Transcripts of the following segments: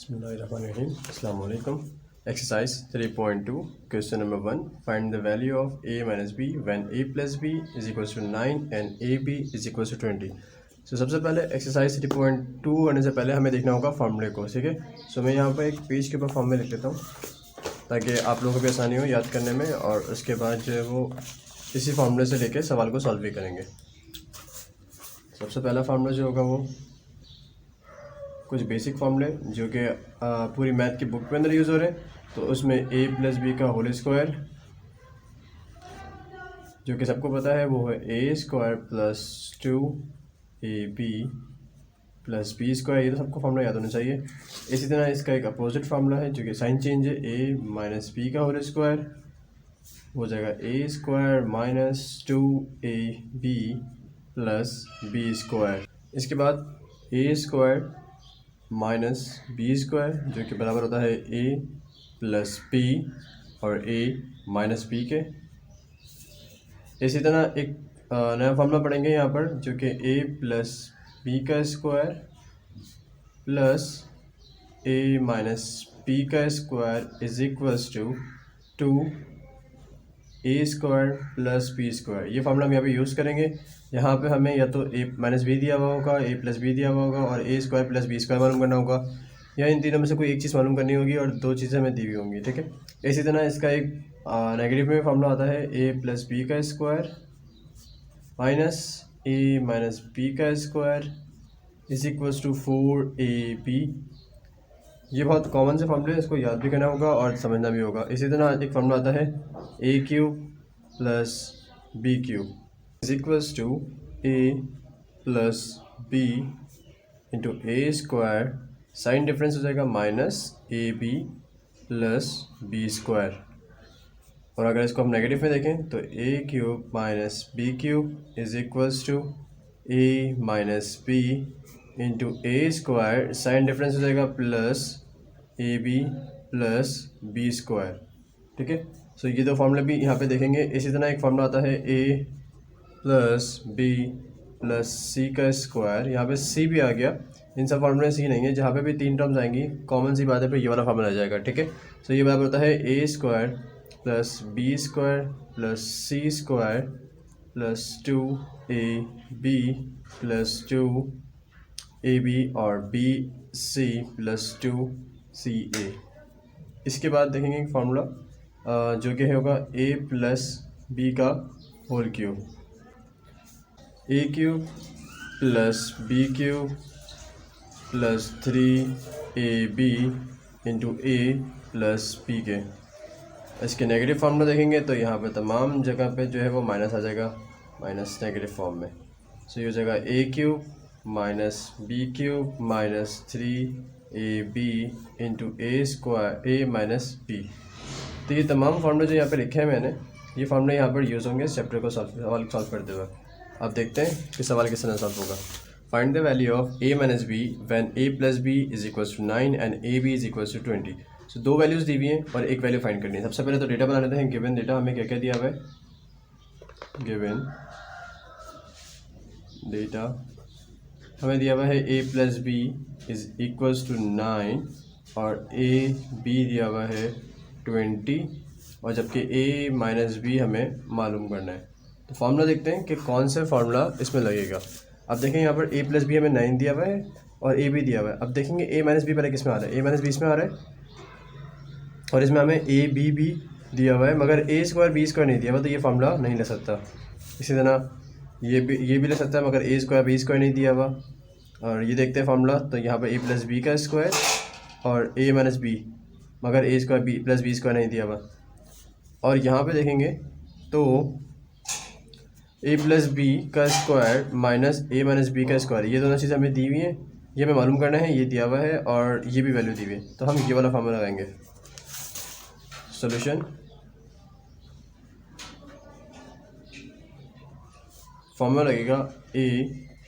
Bismillahirrahmanirrahim. Assalamu alaikum. Exercise 3.2 question number 1. Find the value of a minus b when a plus b is equals to 9 and ab is equals to 20. So सबसे पहले exercise 3.2 करने से पहले हमें देखना होगा फॉर्मूले को, ठीक है। सो मैं यहाँ पर एक पेज के ऊपर फॉर्मूले लिख लेता हूँ ताकि आप लोगों को भी आसानी हो याद करने में, और उसके बाद जो है वो इसी फार्मूले से लेके सवाल को सॉल्व भी करेंगे। सबसे पहला फार्मूला जो होगा वो कुछ बेसिक फार्मूले जो कि पूरी मैथ की बुक के अंदर यूज़ हो रहे हैं। तो उसमें a प्लस बी का होल स्क्वायर जो कि सबको पता है वो है a square plus 2ab plus B square, ये तो सबको फार्मूला याद होना चाहिए। इसी तरह इसका एक अपोजिट फार्मूला है जो कि साइन चेंज है, a माइनस बी का होल स्क्वायर हो जाएगा a square minus 2ab plus B square. इसके बाद a square minus B square जो कि बराबर होता है a प्लस बी और a माइनस बी के। इसी तरह एक नया फार्मूला पढ़ेंगे यहाँ पर जो कि a प्लस बी का square plus a minus B का square is equals to a square plus B square. ये फार्मूला हम यहाँ पे यूज़ करेंगे। यहाँ पे हमें या तो a माइनस बी दिया हुआ होगा, a प्लस बी दिया हुआ होगा और a square plus B square मालूम करना होगा, या इन तीनों में से कोई एक चीज़ मालूम करनी होगी और दो चीज़ें हमें दी हुई होंगी, ठीक है। इसी तरह इसका एक नेगेटिव में फार्मूला आता है a प्लस बी का square minus a minus B का square is equals to 4ab। ये बहुत कॉमन से फार्मूले, इसको याद भी करना होगा और समझना भी होगा। इसी तरह एक फार्मूला आता है a cube plus B cube is equals to a plus B into A square, sign difference हो जाएगा minus A B plus B square. और अगर इसको हम नेगेटिव में देखें तो a cube minus B cube is equals to a minus B into A square, sign difference हो जाएगा plus A B plus B square, ठीक है। सो ये दो फार्मूले भी यहाँ पे देखेंगे। इसी तरह एक फार्मूला आता है a प्लस बी प्लस सी का स्क्वायर, यहाँ पे सी भी आ गया, इन सब फार्मूले में सी नहीं है। जहाँ पे भी तीन टर्म्स आएंगी कॉमन सी बात है, फिर ये वाला फार्मूला आ जाएगा, ठीक है। सो ये बराबर होता है a square plus B square plus C square plus 2ab plus 2ab और बी सी प्लस 2ca। इसके बाद देखेंगे एक फार्मूला जो कि होगा a प्लस बी का whole cube, a cube plus B cube plus 3ab into a plus B के। इसके नेगेटिव फार्मूला देखेंगे तो यहाँ पे तमाम जगह पे जो है वो माइनस आ जाएगा, माइनस नेगेटिव फॉर्म में। सो ये हो जाएगा a cube minus B cube minus 3ab into A square a minus B. तो ये तमाम फार्मूले जो यहाँ पे लिखे हैं मैंने, ये फार्मूले यहाँ पर यूज़ होंगे इस चैप्टर को सवाल सॉल्व करते हुए। अब देखते हैं कि सवाल किस तरह सॉल्व होगा। Find the value of a minus B when a plus B is equals to 9 and a b is equals to 20। So दो वैल्यूज़ दी हुई हैं और एक वैल्यू फाइंड करनी है। सबसे पहले तो डेटा बना लेते हैं। गिवन डेटा हमें क्या क्या दिया हुआ है, गिवन डेटा हमें दिया हुआ है a plus B is equals to 9 और a b दिया हुआ है 20, और जबकि a माइनस बी हमें मालूम करना है। तो फार्मूला देखते हैं कि कौन सा फार्मूला इसमें लगेगा। अब देखें यहाँ पर a प्लस बी हमें 9 दिया हुआ है और a भी दिया हुआ है। अब देखेंगे a माइनस बी पहले किस में आ रहा है, a माइनस बी इसमें आ रहा है और इसमें हमें a b भी दिया हुआ है, मगर a स्क्वायर बी स्क्वायर नहीं दिया हुआ, तो ये फार्मूला नहीं ले सकता। इसी तरह ये भी ले सकता है, मगर a स्क्वायर बी स्क्वायर नहीं दिया हुआ। और ये देखते हैं फार्मूला, तो यहाँ पर a प्लस बी का स्क्वायर और a माइनस बी, मगर a square B plus B square नहीं दिया हुआ। और यहाँ पे देखेंगे तो a प्लस बी का square minus a minus B का स्क्वायर, ये दोनों चीज़ें हमें दी हुई हैं, ये हमें मालूम करना है, ये दिया हुआ है और ये भी वैल्यू दी हुई है। तो हम ये वाला फार्मूला लगाएंगे। सॉल्यूशन, फार्मूला लगेगा a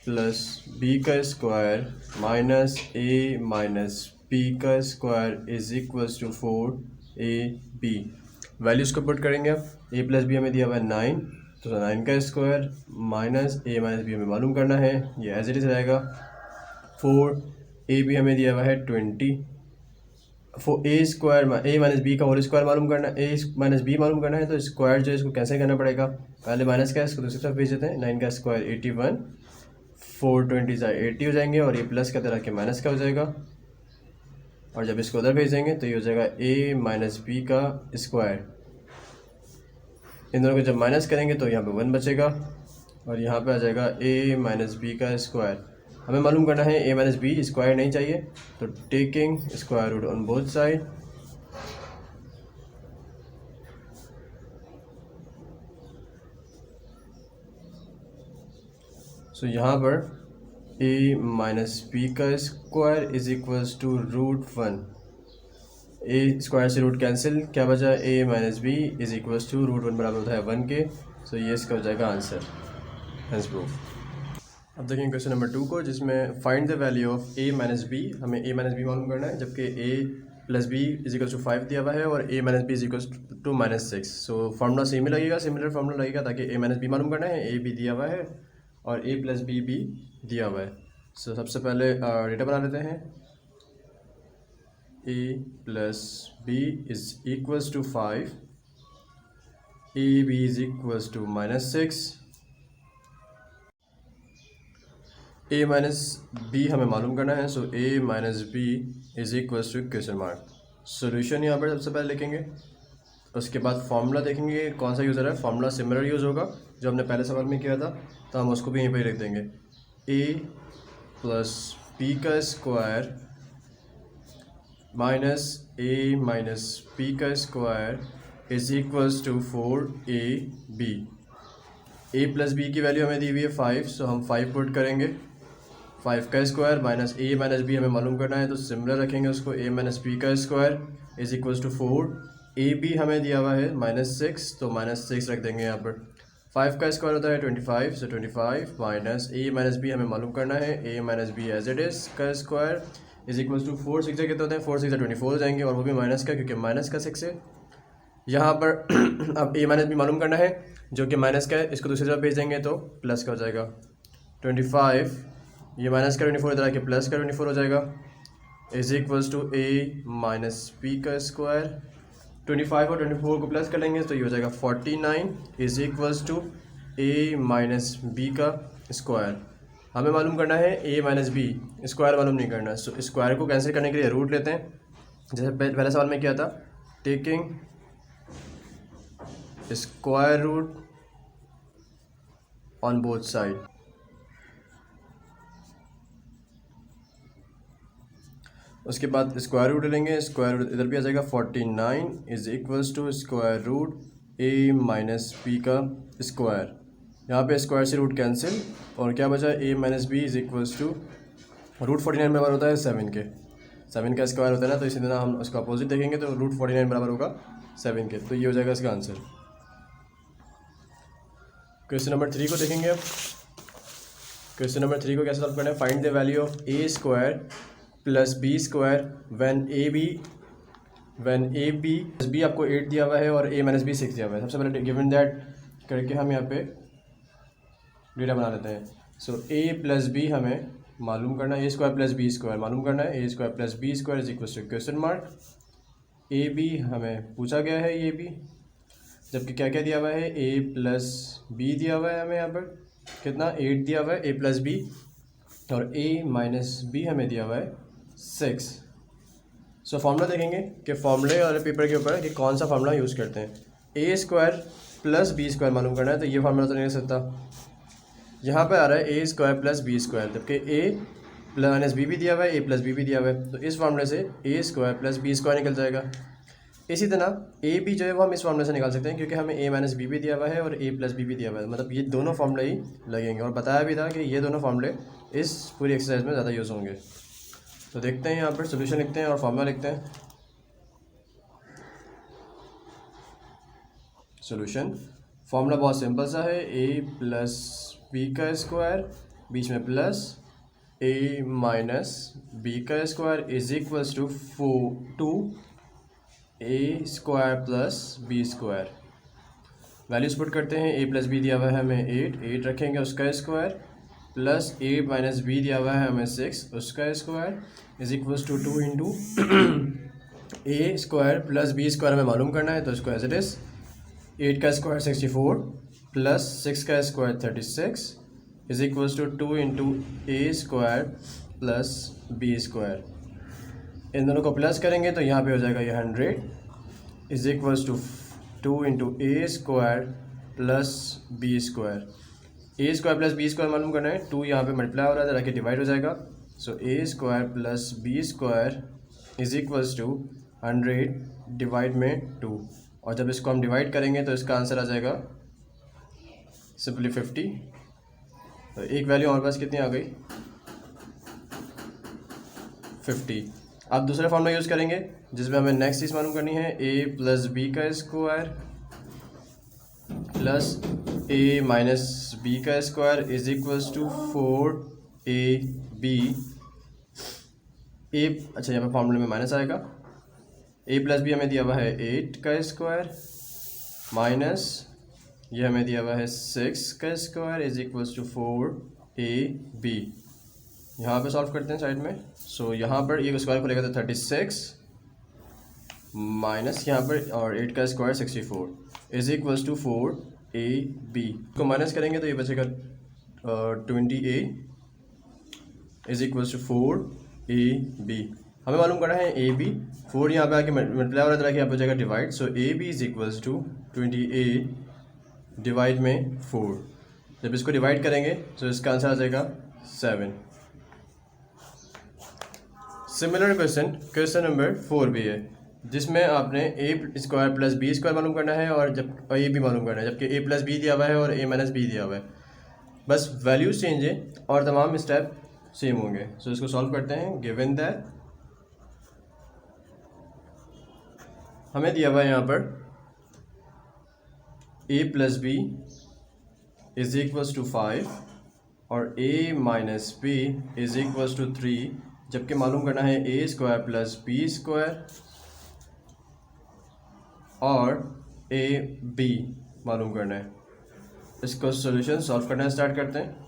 प्लस बी का square minus a minus B का square is equals to 4ab। Values को पुट करेंगे। अब a प्लस बी हमें दिया हुआ है 9, तो 9 का square minus a minus B हमें मालूम करना है, ये एज इट इज़ रहेगा। 4ab हमें दिया हुआ है 20, ए स्क्वायर ए माइनस बी का होल स्क्वायर मालूम करना है, ए माइनस बी मालूम करना है, तो स्क्वायर जो है इसको कैंसिल करना पड़ेगा। पहले माइनस का है इसको दूसरी तरफ भेज देते हैं, 9 का स्क्वायर 81, 420 80 हो जाएंगे, और ये प्लस का तरह के माइनस का हो जाएगा, और जब इसको उधर भेजेंगे तो ये हो जाएगा ए माइनस बी का स्क्वायर। इन दोनों को जब माइनस करेंगे तो यहाँ पे 1 बचेगा, और यहाँ पे आ जाएगा ए माइनस बी का स्क्वायर। हमें मालूम करना है ए माइनस बी, स्क्वायर नहीं चाहिए, तो taking square root on both side, so यहाँ पर ए माइनस बी का square is equals to √1। A square से रूट कैंसिल, क्या बचा, a minus B is equals to √1 बराबर होता है 1 के। सो ये इसका हो जाएगा आंसर, हेंस प्रूफ। अब देखेंगे क्वेश्चन नंबर 2 को, जिसमें find the value of a minus B. हमें ए माइनस बी मालूम करना है, जबकि ए plus B is equals to 5 दिया हुआ है और a minus B is equals to -6। So formula same ही लगेगा, सिमिलर फार्मूला लगेगा, ताकि ए माइनस बी मालूम करना है, ए बी दिया हुआ है और ए प्लस बी भी दिया हुआ है। सो सबसे पहले डेटा बना लेते हैं, ए plus B is equals to 5, a B is equals to -6, a minus B हमें मालूम करना है। So a minus B is equals to question mark. Solution यहाँ पर सबसे पहले लिखेंगे, उसके बाद फार्मूला देखेंगे कौन सा यूज़ हो रहा है। फार्मूला सिमिलर यूज़ होगा जो हमने पहले सवाल में किया था, तो हम उसको भी यहीं पर लिख देंगे, ए प्लस बी का स्क्वायर माइनस ए माइनस बी का square is equals to 4ab। A plus B की वैल्यू हमें दी हुई है 5, सो हम 5 पुट करेंगे, 5 का स्क्वायर माइनस ए माइनस बी हमें मालूम करना है, तो सिमिलर रखेंगे उसको, ए माइनस बी का square is equals to 4, A B हमें दिया हुआ है -6, तो -6 रख देंगे यहाँ पर। 5 का स्क्वायर होता है 25, सो 25 माइनस ए माइनस बी हमें मालूम करना है, a minus b as it is का स्क्वायर इज इक्वल्स टू 4 6 कितने होते हैं, 4 6 24 हो जाएंगे, और वो भी माइनस का, क्योंकि माइनस का 6 है यहाँ पर। अब ए माइनस बी मालूम करना है जो कि माइनस का है, इसको दूसरी तरफ भेज देंगे तो प्लस का हो जाएगा 25, ये माइनस का 24 इधर आके प्लस का 24 हो जाएगा, is equals to A minus B का स्क्वायर। 25 और 24 को प्लस कर लेंगे तो ये हो जाएगा 49 is equals to A minus B का स्क्वायर। हमें मालूम करना है ए माइनस बी, स्क्वायर मालूम नहीं करना। सो स्क्वायर को कैंसिल करने के लिए रूट लेते हैं, जैसे पहले सवाल में किया था, taking square root on both side. उसके बाद स्क्वायर रूट लेंगे, स्क्वायर रूट इधर भी आ जाएगा 49 is equals to square root a minus B का स्क्वायर। यहाँ पे स्क्वायर से रूट कैंसिल, और क्या बचा, a minus B is equals to √49 बराबर होता है 7 के। 7 का स्क्वायर होता है ना, तो इसी तरह हम उसका अपोजिट देखेंगे तो √49 बराबर होगा 7 के, तो ये हो जाएगा इसका आंसर। क्वेश्चन नंबर 3 को देखेंगे अब। क्वेश्चन नंबर 3 को कैसे सॉल्व करना है, find the value of A square plus B square when A B plus B आपको 8 दिया हुआ है और ए माइनस बी 6 दिया हुआ है। सबसे पहले गिवन दैट करके हम यहाँ पे डेटा बना लेते हैं। सो ए प्लस बी हमें मालूम करना है, a square plus B square मालूम करना है, a square plus B square is equal to question mark. A B हमें पूछा गया है, ये बी, जबकि क्या क्या दिया हुआ है, ए प्लस बी दिया हुआ है हमें यहाँ पर कितना 8 दिया हुआ है, ए प्लस बी, और ए माइनस बी हमें दिया हुआ है 6। सो फार्मूला देखेंगे कि फार्मूले वाले पेपर के ऊपर कि कौन सा फार्मूला यूज़ करते हैं। ए स्क्वायर प्लस बी स्क्वायर मालूम करना है, तो ये फार्मूला तो नहीं हो सकता। यहाँ पे आ रहा है a square plus B square, जबकि ए माइनस बी भी दिया हुआ है, ए प्लस बी भी दिया हुआ है, तो इस फार्मूले से ए स्क्वायर प्लस बी स्क्वायर निकल जाएगा। इसी तरह ए बी जो है वो हम इस फार्मूले से निकाल सकते हैं, क्योंकि हमें ए माइनस बी भी दिया हुआ है और ए प्लस बी भी दिया हुआ है, मतलब ये दोनों फार्मूले ही लगेंगे। और बताया भी था कि ये दोनों फार्मूले इस पूरी एक्सरसाइज में ज़्यादा यूज़ होंगे। तो देखते हैं यहाँ पर सोल्यूशन लिखते हैं और फार्मूला लिखते हैं। सोल्यूशन फार्मूला बहुत सिंपल सा है, ए प्लस बी का स्क्वायर बीच में प्लस ए माइनस बी का square is equals to 2 A square plus B square. Values put करते हैं, ए प्लस बी दिया हुआ है हमें 8 रखेंगे उसका square, plus A minus B दिया हुआ है हमें 6 उसका square is equals to 2 into A square plus B square हमें मालूम करना है, तो इसको एज इट इज़ 8 का स्क्वायर 64 प्लस 6 का square 36 is equals to 2 into A square plus B square. इन दोनों को प्लस करेंगे तो यहाँ पे हो जाएगा ये 100 is equals to 2 into A square plus B square. A square plus B square मालूम करना है, 2 यहाँ पे मल्टीप्लाई हो रहा है तो रख के डिवाइड हो जाएगा। So a square plus B square is equals to 100 divide में 2, और जब इसको हम डिवाइड करेंगे तो इसका आंसर आ जाएगा सिंपली 50। तो एक वैल्यू हमारे पास कितनी आ गई 50। अब दूसरा फॉर्मूला यूज़ करेंगे जिसमें हमें नेक्स्ट चीज़ मालूम करनी है, ए प्लस बी का square plus A minus B का square is equals to 4ab। ए अच्छा यहाँ पे फॉर्मूले में माइनस आएगा, ए प्लस बी हमें दिया हुआ है 8 का स्क्वायर माइनस ये हमें दिया हुआ है 6 का square is equals to 4ab। यहाँ पे सॉल्व करते हैं साइड में। सो यहाँ पर ये स्क्वायर को लेगा तो 36 माइनस यहाँ पर और 8 का square 64 is equals to 4ab को माइनस करेंगे तो ये बचेगा 20a is equals to 4ab। हमें मालूम करना है ए बी, 4 यहाँ पे आके मल्टीप्लाई हो रहा है, यहाँ पर जाएगा divide. So A B is equals to 20a divide में 4। जब इसको डिवाइड करेंगे तो इसका आंसर आ जाएगा 7। सिमिलर क्वेश्चन नंबर 4 भी है जिसमें आपने a square plus B square मालूम करना है और जब ए बी मालूम करना है, जबकि ए प्लस बी दिया हुआ है और ए माइनस बी दिया हुआ है। बस वैल्यूज चेंज है और तमाम स्टेप सेम होंगे। सो इसको सॉल्व करते हैं। गिवन दैट हमें दिया हुआ है यहाँ पर a plus B is equals to 5 और a minus B is equals to 3, जबकि मालूम करना है a square plus B square और ए बी मालूम करना है। इसको सॉल्यूशन सॉल्व करना स्टार्ट करते हैं।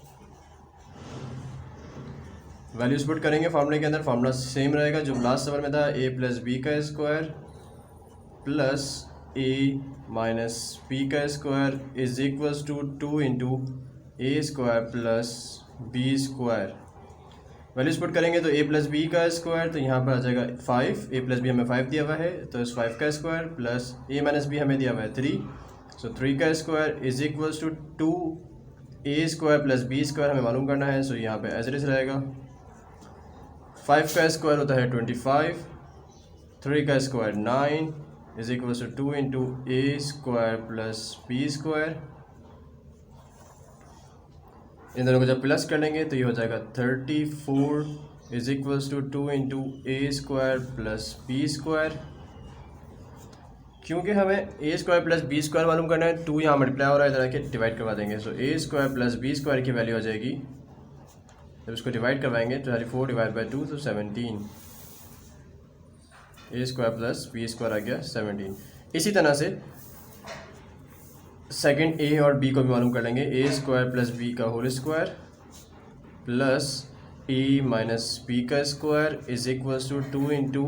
वैल्यूज पुट करेंगे फार्मूले के अंदर। फार्मूला सेम रहेगा जो लास्ट नंबर में था, ए प्लस बी का square plus A minus B का square is equals to 2 into A square plus B square. Values put करेंगे तो ए प्लस बी का स्क्वायर, तो यहाँ पर आ जाएगा 5। ए प्लस बी हमें 5 दिया हुआ है तो इस 5 का square plus A minus B हमें दिया हुआ है 3। सो 3 का square is equals to 2a square plus B square हमें मालूम करना है। सो यहाँ पे एज इट इज रहेगा। 5 का स्क्वायर होता है 25, 3 का square 9 is equals to 2 into A square plus B square. इन दोनों को जब प्लस कर लेंगे तो ये हो जाएगा 34 is equals to 2 into A square plus B square. क्योंकि हमें ए स्क्वायर प्लस बी स्क्वायर मालूम करना है, 2 यहाँ मल्टीप्लाई हो रहा है, इधर आके डिवाइड करवा देंगे। सो a square plus B square की वैल्यू आ जाएगी, जब इसको डिवाइड करवाएंगे 34 डिवाइड बाई 2 तो 17। ए स्क्वायर प्लस बी स्क्वायर आ गया 17। इसी तरह से सेकंड ए और बी को भी मालूम कर लेंगे। ए स्क्वायर प्लस बी का whole square plus A minus B का square is equals to 2 into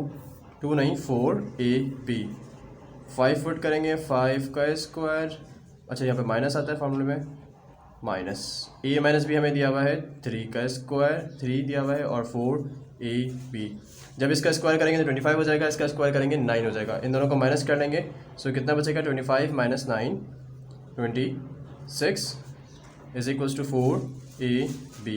2 नहीं 4ab। 5 फुट करेंगे 5 का स्क्वायर। अच्छा यहाँ पे माइनस आता है फॉर्मूले में, माइनस ए माइनस बी हमें दिया हुआ है 3 का स्क्वायर, 3 दिया हुआ है और 4ab। जब इसका स्क्वायर करेंगे तो 25 हो जाएगा, इसका स्क्वायर करेंगे 9 हो जाएगा। इन दोनों को माइनस कर लेंगे। सो कितना बचेगा 25 minus 9 26 is equals to 4ab।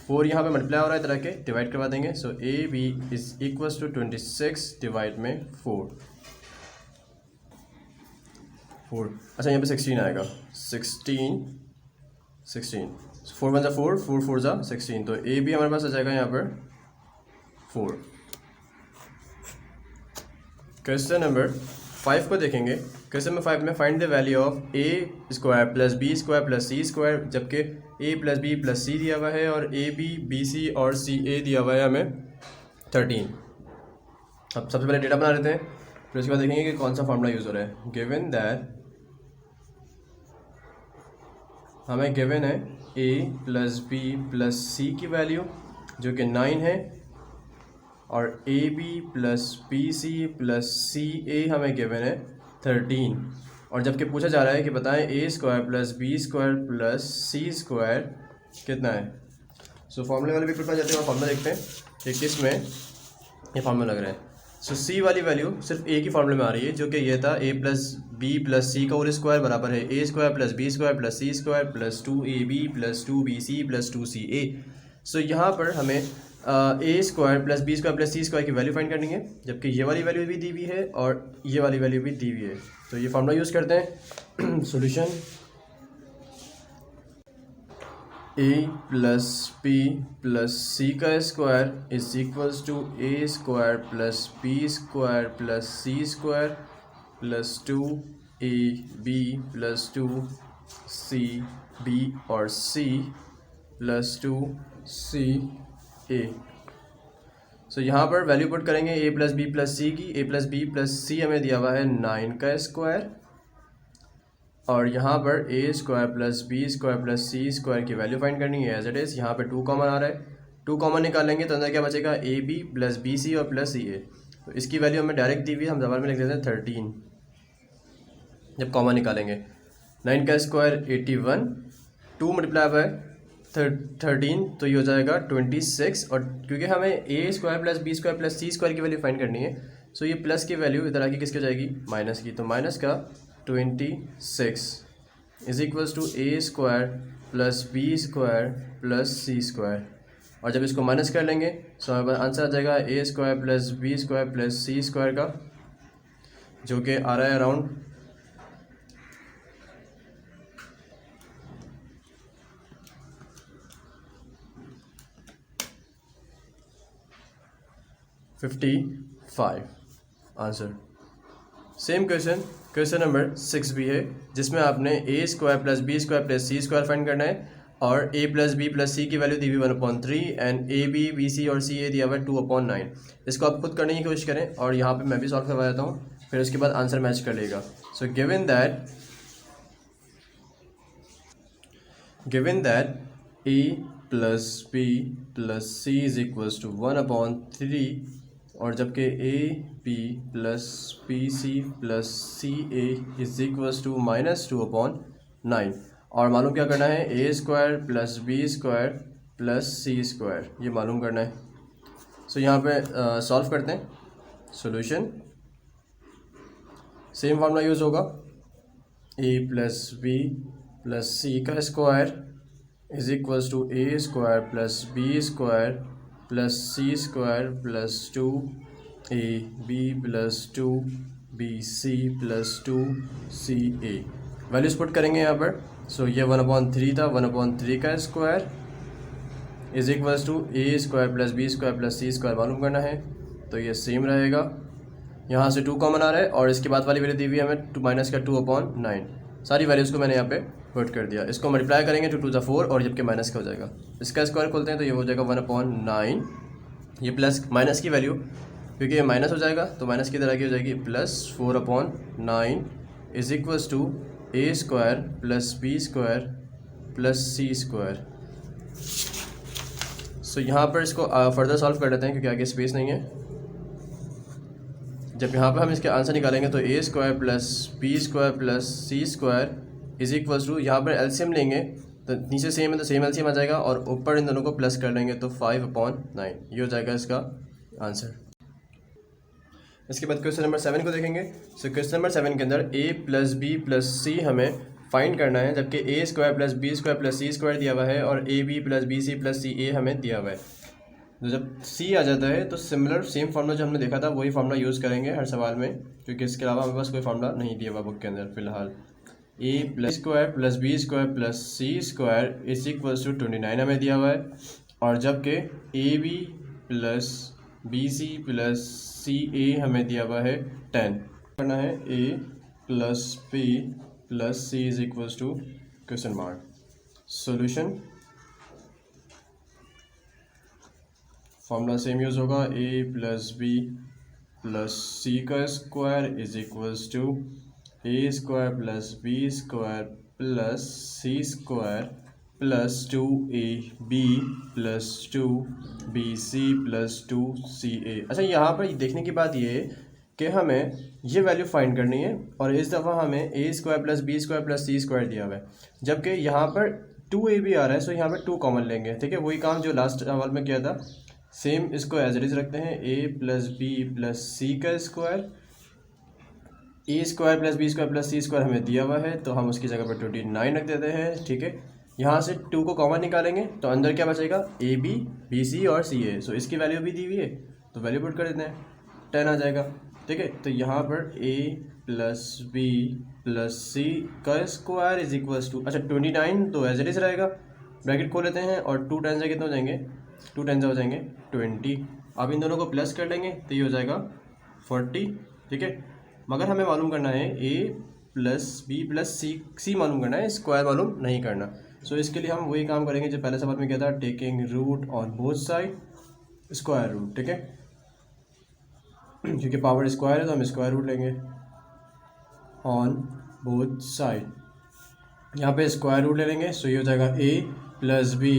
4 यहाँ पे मल्टीप्लाई हो रहा है, तरह के डिवाइड करवा देंगे। So ab is equals to 26 divide में 4। अच्छा यहाँ पे 16 आएगा, 16 4 1 ज़ा 4, 4 4 ज़ा 16, तो ए बी हमारे पास आ जाएगा यहाँ पर 4। क्वेश्चन नंबर 5 को देखेंगे। क्वेश्चन नंबर 5 में find the value of A square plus B square plus C square, जबकि ए प्लस बी प्लस सी दिया हुआ है और ए बी बी सी और सी ए दिया हुआ है हमें 13। अब सबसे पहले डेटा बना लेते हैं, फिर उसके बाद देखेंगे कि कौन सा फार्मूला यूज़ हो रहा है। गिवन दैट हमें गिवन है ए प्लस बी प्लस सी की वैल्यू जो कि 9 है और a B plus B c plus c a हमें गिवन है 13, और जबकि पूछा जा रहा है कि बताएं a square plus B square plus C square कितना है। सो फॉर्मूले वाले पेपर पर जाते हैं और फॉर्मूला देखते हैं कि किस में ये फार्मूला लग रहा है। सो सी वाली वैल्यू सिर्फ ए की फार्मूले में आ रही है, जो कि ये था ए प्लस बी प्लस सी का होल स्क्वायर बराबर है a square plus B square plus C square plus 2ab plus 2bc plus 2ca। So यहाँ पर हमें ए square plus B square plus सी स्क्वायर की वैल्यू फाइंड करनी है, जबकि ये वाली वैल्यू भी दी हुई है और ये वाली वैल्यू भी दी हुई है। तो ये फार्मूला यूज़ करते हैं। Solution a plus B plus सी का square is equals to A square plus B square plus C square plus 2ab plus 2cb और c प्लस 2ca। सो यहाँ पर वैल्यू पुट करेंगे a प्लस बी प्लस सी की। a plus B plus c हमें दिया हुआ है 9 का स्क्वायर, और यहाँ पर a square plus B square plus C square की वैल्यू फाइंड करनी है एज इट इज़। यहाँ पे 2 कॉमन आ रहा है, 2 कॉमन निकालेंगे तो अंदर क्या बचेगा A B plus B C और प्लस सी ए। तो इसकी वैल्यू हमें डायरेक्ट दी हुई है, हम सवाल में लिख देते हैं 13 जब कॉमन निकालेंगे। 9 का स्क्वायर 81, 2 मल्टीप्लाई बाय 13 तो ये हो जाएगा 26। और क्योंकि हमें ए square plus B square plus सी स्क्वायर की वैल्यू फाइंड करनी है, सो ये प्लस की वैल्यू इधर आके किसकी हो जाएगी माइनस की। तो माइनस का 26 is equals to A square plus B square plus C square, और जब इसको माइनस कर लेंगे तो हमारे पास आंसर आ जाएगा a square plus B square plus C square का, जो कि आ रहा है around 55 answer. Same question number 6 भी है, जिसमें आपने a square plus B square plus C square find करना है, और ए प्लस बी प्लस सी की वैल्यू दी हुई 1/3 एंड ए बी बी सी और सी ए दिया हुआ है 2/9। इसको आप खुद करने की कोशिश करें, और यहाँ पे मैं भी सॉल्व करवा देता हूँ, फिर उसके बाद आंसर मैच कर लेगा। So given that a plus B plus c is equals to 1/3, और जबकि a B plus B c plus c a is equals to -2/9, और मालूम क्या करना है a square plus B square plus C square, ये मालूम करना है। सो यहाँ पे सॉल्व करते हैं। सॉल्यूशन सेम फार्मूला यूज़ होगा, ए प्लस बी प्लस सी का square is equals to A square plus B square plus C square plus 2ab plus 2bc plus 2ca। Values put करेंगे यहाँ पर। सो ये 1/3 था, 1/3 का square is equals to A square plus B square plus C square मालूम करना है, तो ये सेम रहेगा। यहाँ से 2 कॉमन आ रहा है, और इसके बाद वाली वैल्यू दी हुई है हमें माइनस का 2/9। सारी वैल्यूज़ को मैंने यहाँ पे पुट कर दिया। इसको मल्टीप्लाई करेंगे 2 × 4, और जबकि माइनस का हो जाएगा, इसका स्क्वायर खोलते हैं तो ये हो जाएगा 1/9। ये प्लस माइनस की वैल्यू, क्योंकि ये माइनस हो जाएगा तो माइनस की तरह की हो जाएगी plus 4/9 is equals to A square plus B square plus C square. So यहाँ पर इसको फर्दर सॉल्व कर लेते हैं, क्योंकि आगे स्पेस नहीं है। जब यहाँ पर हम इसके आंसर निकालेंगे तो a square plus B square plus C square is equals to, यहाँ पर एलसीएम लेंगे तो नीचे सेम है तो सेम एलसीएम आ जाएगा, और ऊपर इन दोनों को प्लस कर लेंगे तो 5/9, ये हो जाएगा इसका आंसर। इसके बाद क्वेश्चन नंबर 7 को देखेंगे। सो क्वेश्चन नंबर 7 के अंदर a plus B plus c हमें फाइंड करना है, जबकि a square plus B square plus C square दिया हुआ है, और a B plus B c plus c a हमें दिया हुआ है। तो जब सी आ जाता है तो सिमिलर सेम फार्मूला जो हमने देखा था वही फार्मूला यूज़ करेंगे हर सवाल में, क्योंकि इसके अलावा हमारे पास कोई फार्मूला नहीं दिया हुआ बुक के अंदर फ़िलहाल। A plus square plus B square plus C square is equals to 29 हमें दिया हुआ है, और जबकि a B plus B c plus c a हमें दिया हुआ है 10। करना है ए plus B plus c is equals to question mark. Solution formula same use होगा, ए प्लस बी प्लस सी का square is equals to A square plus B square plus C square plus 2ab plus 2bc plus 2ca। अच्छा, यहाँ पर देखने की बात ये है कि हमें ये वैल्यू फाइंड करनी है और इस दफ़ा हमें ए square plus B square plus सी स्क्वायर दिया हुआ है, जबकि यहाँ पर 2ab आ रहा है, सो यहाँ पर 2 कॉमन लेंगे। ठीक है, वही काम जो लास्ट सवाल में किया था, सेम इसको एज इट इज़ रखते हैं। a प्लस बी प्लस सी का स्क्वायर, ए square plus B square plus सी स्क्वायर हमें दिया हुआ है, तो हम उसकी जगह पर 29 रख देते हैं। ठीक है, यहाँ से 2 को कॉमन निकालेंगे तो अंदर क्या बचेगा, ए बी, बी सी और सी ए। सो इसकी वैल्यू भी दी हुई है तो वैल्यू पुट कर देते हैं, 10 आ जाएगा। ठीक है, तो यहाँ पर ए प्लस बी प्लस सी का स्क्वायर इज इक्वल्स टू, अच्छा 29 तो एज इट इज़ रहेगा, ब्रैकेट खोल लेते हैं और 2 10 से कितने हो जाएंगे, 2 10 से हो जाएंगे 20। अब इन दोनों को प्लस कर लेंगे तो ये हो जाएगा 40। ठीक है, मगर हमें मालूम करना है ए प्लस बी प्लस सी मालूम करना है, स्क्वायर मालूम नहीं करना। सो इसके लिए हम वही काम करेंगे जो पहले सवाल में किया था, taking root on both side, square root. ठीक है, क्योंकि पावर स्क्वायर है तो हम स्क्वायर रूट लेंगे ऑन बोथ साइड। यहाँ पे स्क्वायर रूट ले लेंगे, सो ये हो जाएगा ए प्लस बी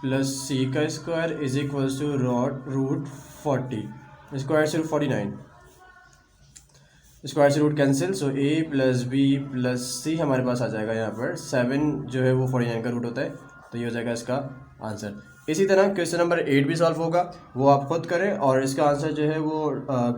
प्लस सी का square is equals to root 40, square से रूट 49, स्क्वायर से रूट कैंसिल, सो ए प्लस बी प्लस सी हमारे पास आ जाएगा। यहाँ पर 7 जो है वो 49 का रूट होता है, तो ये हो जाएगा इसका आंसर। इसी तरह क्वेश्चन नंबर 8 भी सॉल्व होगा, वो आप खुद करें और इसका आंसर जो है वो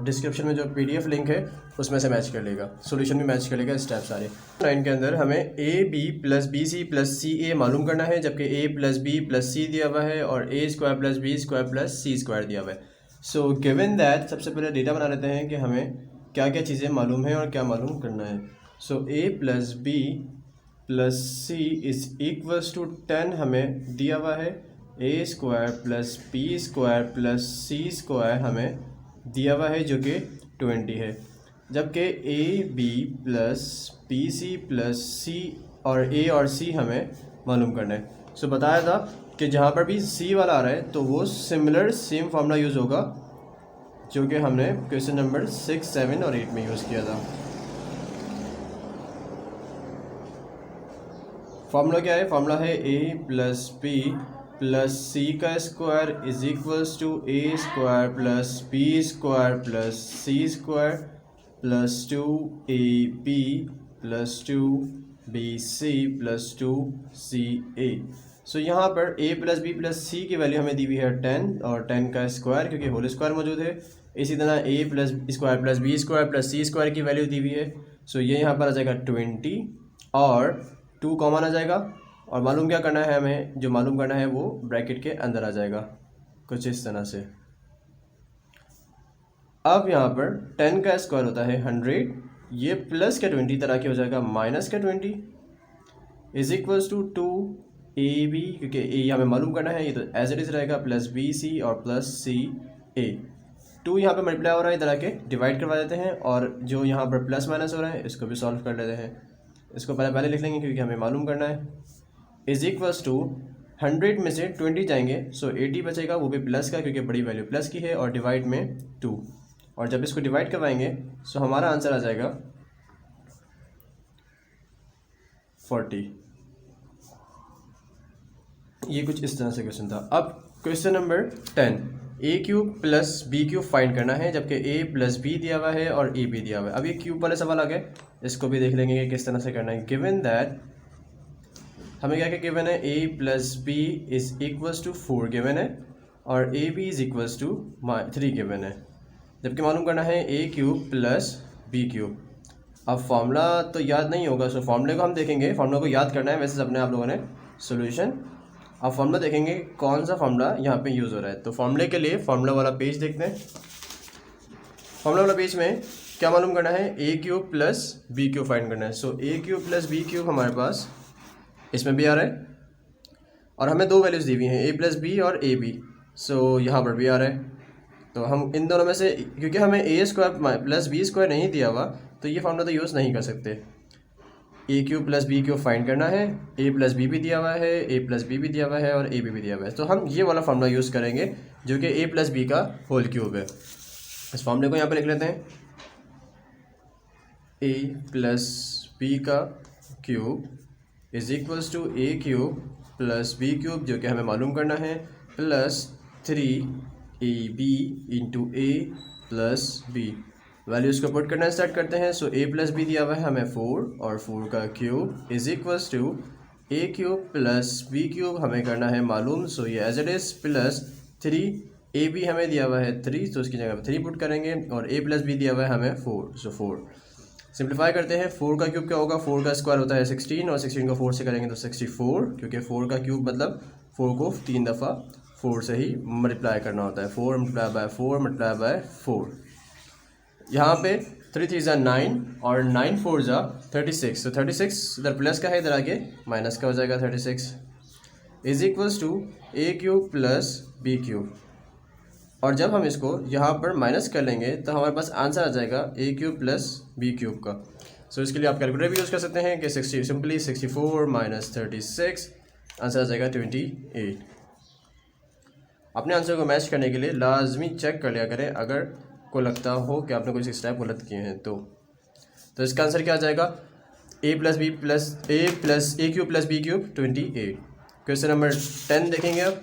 डिस्क्रिप्शन में जो PDF लिंक है उसमें से मैच कर लेगा, सॉल्यूशन भी मैच कर लेगा, स्टेप सारे। 9 के अंदर हमें a B plus B c plus c a मालूम करना है, जबकि ए प्लस बी प्लस सी दिया हुआ है और a square plus B square plus C square दिया हुआ है। सो गिवन दैट सबसे पहले डेटा बना लेते हैं कि हमें क्या क्या चीज़ें मालूम है और क्या मालूम करना है। So A plus B plus c is equals to 10 हमें दिया हुआ है, a square plus B square plus C square हमें दिया हुआ है जो कि 20 है, जबकि a B plus B c plus c और ए और सी हमें मालूम करना है। सो बताया था कि जहाँ पर भी सी वाला आ रहा है तो वो सिमिलर सेम फार्मूला यूज़ होगा जो कि हमने क्वेश्चन नंबर 6, 7 और 8 में यूज़ किया था। फार्मूला क्या है, फार्मूला है ए प्लस बी प्लस सी का square is equals to A square plus B square plus C square plus 2ab plus 2bc plus 2ca। So यहाँ पर a प्लस बी प्लस सी की वैल्यू हमें दी हुई है 10 और 10 का स्क्वायर क्योंकि होल स्क्वायर मौजूद है। इसी तरह a plus square plus B square plus C square की वैल्यू दी हुई है, सो ये यहाँ पर आ जाएगा 20 और 2 कॉमन आ जाएगा और मालूम क्या करना है हमें, जो मालूम करना है वो ब्रैकेट के अंदर आ जाएगा कुछ इस तरह से। अब यहाँ पर 10 का स्क्वायर होता है 100, ये प्लस का 20 तरह के हो जाएगा माइनस का 20 इज इक्वल्स टू 2ab, क्योंकि ए हमें मालूम करना है, ये तो एज इट इज़ रहेगा प्लस bc और प्लस ca। 2 यहाँ पे मल्टीप्लाई हो रहा है, इधर आके डिवाइड करवा देते हैं और जो यहाँ पर प्लस माइनस हो रहा है इसको भी सॉल्व कर लेते हैं। इसको पहले लिख लेंगे क्योंकि हमें मालूम करना है। इज इक्वल्स टू 100 में से 20 जाएंगे, सो 80 बचेगा, वो भी प्लस का क्योंकि बड़ी वैल्यू प्लस की है, और डिवाइड में 2, और जब इसको डिवाइड करवाएंगे सो हमारा आंसर आ जाएगा 40। ये कुछ इस तरह से क्वेश्चन था। अब question number 10, a cube plus B cube find करना है, जबकि ए प्लस बी दिया हुआ है और ए बी दिया हुआ है। अब ये क्यूब वाले सवाल आ गए, इसको भी देख लेंगे कि किस तरह से करना है। गिवन दैट हमें क्या क्या गिवन है, ए plus B is equals to 4 given है और a B is equals to 3 given है, जबकि मालूम करना है a cube plus B cube. अब फार्मूला तो याद नहीं होगा, सो फार्मूले को हम देखेंगे, फार्मूला को याद करना है वैसे सबने आप लोगों ने सोल्यूशन। अब फार्मूला देखेंगे कौन सा फार्मूला यहाँ पे यूज़ हो रहा है, तो फार्मूले के लिए फार्मूला वाला पेज देखते हैं। फार्मूला वाला पेज में क्या मालूम करना है, a cube plus B cube find करना है। So a cube plus B cube हमारे पास इसमें भी आ रहा है और हमें 2 वैल्यूज़ दी हुई हैं, ए प्लस बी और ए बी, सो यहाँ पर भी आ रहा है। तो हम इन दोनों में से, क्योंकि हमें ए स्क्वायर प्लस बी स्क्वायर नहीं दिया हुआ तो ये फार्मूला तो यूज़ नहीं कर सकते। A cube plus B cube find करना है, ए प्लस बी भी दिया हुआ है, ए प्लस बी भी दिया हुआ है और ए बी भी दिया हुआ है, तो हम ये वाला फार्मूला यूज़ करेंगे जो कि ए प्लस बी का होल क्यूब है। इस फार्मूले को यहाँ पर लिख लेते हैं, ए प्लस बी का cube is equals to A cube plus B cube जो कि हमें मालूम करना है प्लस 3ab इंटू ए प्लस बी। वैल्यूज़ को पुट करना स्टार्ट करते हैं। सो ए प्लस बी दिया हुआ है हमें 4 और 4 का cube is equals to A cube plus B cube हमें करना है मालूम। सो ये as it is plus 3 A B हमें दिया हुआ है 3 तो उसकी जगह पर 3 पुट करेंगे और ए प्लस बी दिया हुआ है हमें 4 सो 4 सिंप्लीफाई करते हैं। 4 का क्यूब क्या होगा 4 का स्क्वायर होता है 16 और 16 को 4 से करेंगे तो 64 क्योंकि 4 का क्यूब मतलब 4 को 3 दफ़ा 4 से ही मल्टीप्लाई करना होता है 4 मल्टीप्लाई बाय 4 मल्टीप्लाई बाय 4। यहाँ पे 3 3 ज़ा 9 और 9 4 ज़ा 36 तो 36 इधर प्लस का है इधर आगे माइनस का हो जाएगा 36 is equals to A cube plus B cube. और जब हम इसको यहाँ पर माइनस कर लेंगे तो हमारे पास आंसर आ जाएगा a cube plus B cube का। सो इसके लिए आप कैलकुलेटर भी यूज़ कर सकते हैं कि 60 सिंपली 64 माइनस 36 आंसर आ जाएगा 28। अपने आंसर को मैच करने के लिए लाजमी चेक कर लिया करें अगर को लगता हो कि आपने कुछ स्टेप गलत किए हैं तो इसका आंसर क्या आ जाएगा a cube plus B cube 28। Question number 10 देखेंगे अब।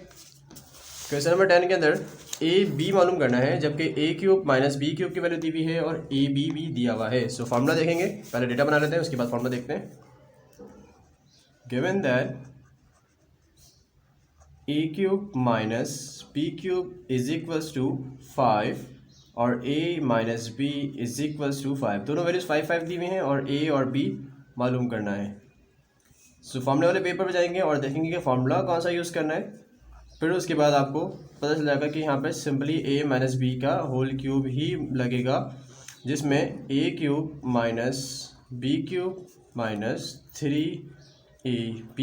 क्वेश्चन नंबर 10 के अंदर ए बी मालूम करना है जबकि ए क्यूब माइनस बी क्यूब की वैल्यू दी हुई है और ए बी भी दिया हुआ है। सो फार्मूला देखेंगे, पहले डेटा बना लेते हैं उसके बाद फार्मूला देखते हैं। Given that A cube minus B cube is equals to 5 और a minus B is equals to 5, दोनों वैल्यूज 5 5 दी हुई हैं और a और b मालूम करना है। सो फार्मूले वाले पेपर पे जाएंगे और देखेंगे कि फार्मूला कौन सा यूज़ करना है। फिर उसके बाद आपको पता चल जाएगा कि यहाँ पे सिंपली a माइनस बी का होल क्यूब ही लगेगा जिसमें a cube minus B cube minus 3ab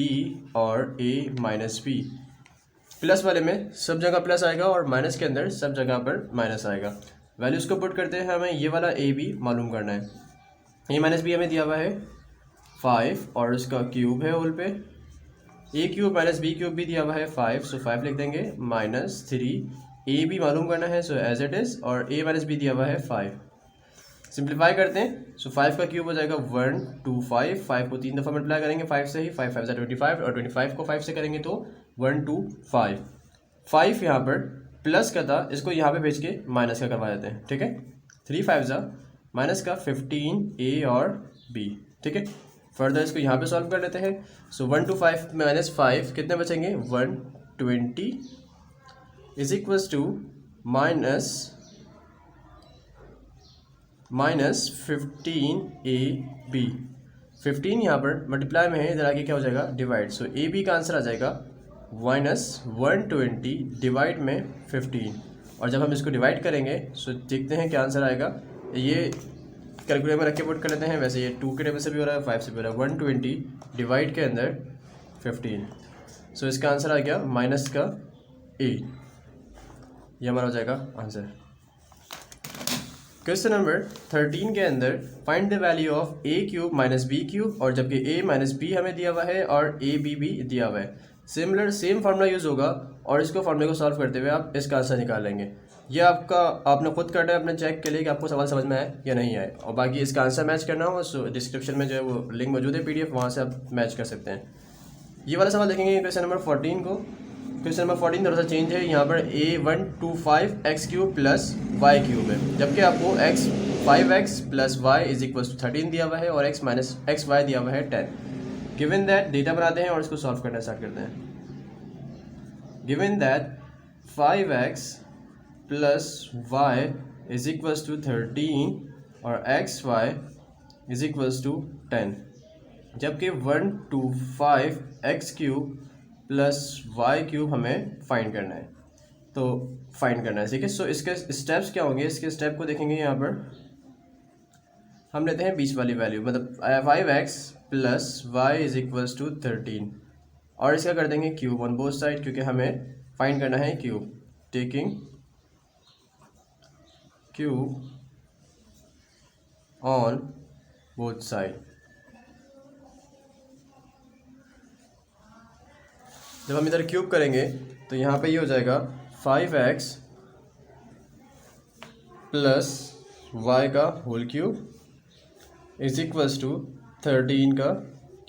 और a माइनस बी। प्लस वाले में सब जगह प्लस आएगा और माइनस के अंदर सब जगह पर माइनस आएगा। वैल्यूज़ को पुट करते हैं, हमें ये वाला ए बी मालूम करना है। ए माइनस बी हमें दिया हुआ है 5 और उसका क्यूब है होल पे। ए क्यूब माइनस बी क्यूब भी दिया हुआ है 5 सो 5 लिख देंगे माइनस 3 ए बी मालूम करना है सो एज इट इज़ और ए माइनस बी दिया हुआ है 5। सिंप्लीफाई करते हैं सो 5 का क्यूब हो जाएगा 125। 5 को 3 दफ़ा मल्टीप्लाई करेंगे 5 से ही 5 5 25 और 25 को 5 से करेंगे तो 125। 5 यहाँ पर प्लस का था इसको यहाँ पे भेज के माइनस का करवा देते हैं, ठीक है। 3 5 ज़ा माइनस का 15 ए और बी, ठीक है। फर्दर इसको यहाँ पे सॉल्व कर लेते हैं। सो 125 माइनस 5 कितने बचेंगे 120 is equals to minus 15 A B. 15 यहाँ पर मल्टीप्लाई में है, इधर आगे क्या हो जाएगा डिवाइड। सो ए बी का आंसर आ जाएगा माइनस 120 डिवाइड में 15। और जब हम इसको डिवाइड करेंगे सो देखते हैं क्या आंसर आएगा। ये कैलकुलेटर में रख के पुट कर लेते हैं। वैसे ये 2 के टेबल से भी हो रहा है 5 से भी हो रहा है। 120 डिवाइड के अंदर 15 सो इसका आंसर आ गया माइनस का 8। ये हमारा हो जाएगा आंसर। क्वेश्चन नंबर 13 के अंदर find the value of A cube minus B cube और जबकि ए माइनस बी हमें दिया हुआ है और ए बी भी दिया हुआ है। सिमिलर सेम फार्मूला यूज़ होगा और इसको फार्मूले को सॉल्व करते हुए आप इसका आंसर निकाल लेंगे। ये आपने खुद करना है अपने चेक के लिए कि आपको सवाल समझ में आए या नहीं आए। और बाकी इसका आंसर मैच करना हो सो डिस्क्रिप्शन में जो है वो लिंक मौजूद है PDF, वहाँ से आप मैच कर सकते हैं। ये वाला सवाल देखेंगे क्वेश्चन नंबर 14 को। क्वेश्चन नंबर 14 थोड़ा सा चेंज है, यहाँ पर a125 x cube plus y cube है जबकि आपको 5x plus y is equal to 13 दिया हुआ है और x माइनस एक्स वाई दिया हुआ है 10। गिवन दैट डेटा बनाते हैं और इसको सॉल्व करना स्टार्ट करते हैं। Given that 5x plus y is equals to 13 और x y is equals to 10 जबकि 125 x cube plus y cube हमें फाइंड करना है। तो फाइंड करना है, ठीक है। सो इसके स्टेप्स क्या होंगे, इसके स्टेप को देखेंगे। यहाँ पर हम लेते हैं बीच वाली वैल्यू मतलब 5x plus y is equals to 13 और इसका कर देंगे क्यूब ऑन बोथ साइड क्योंकि हमें फाइंड करना है cube. Taking cube on both side. जब हम इधर क्यूब करेंगे तो यहाँ पे ये हो जाएगा 5x प्लस वाई का whole cube is equals to 13 का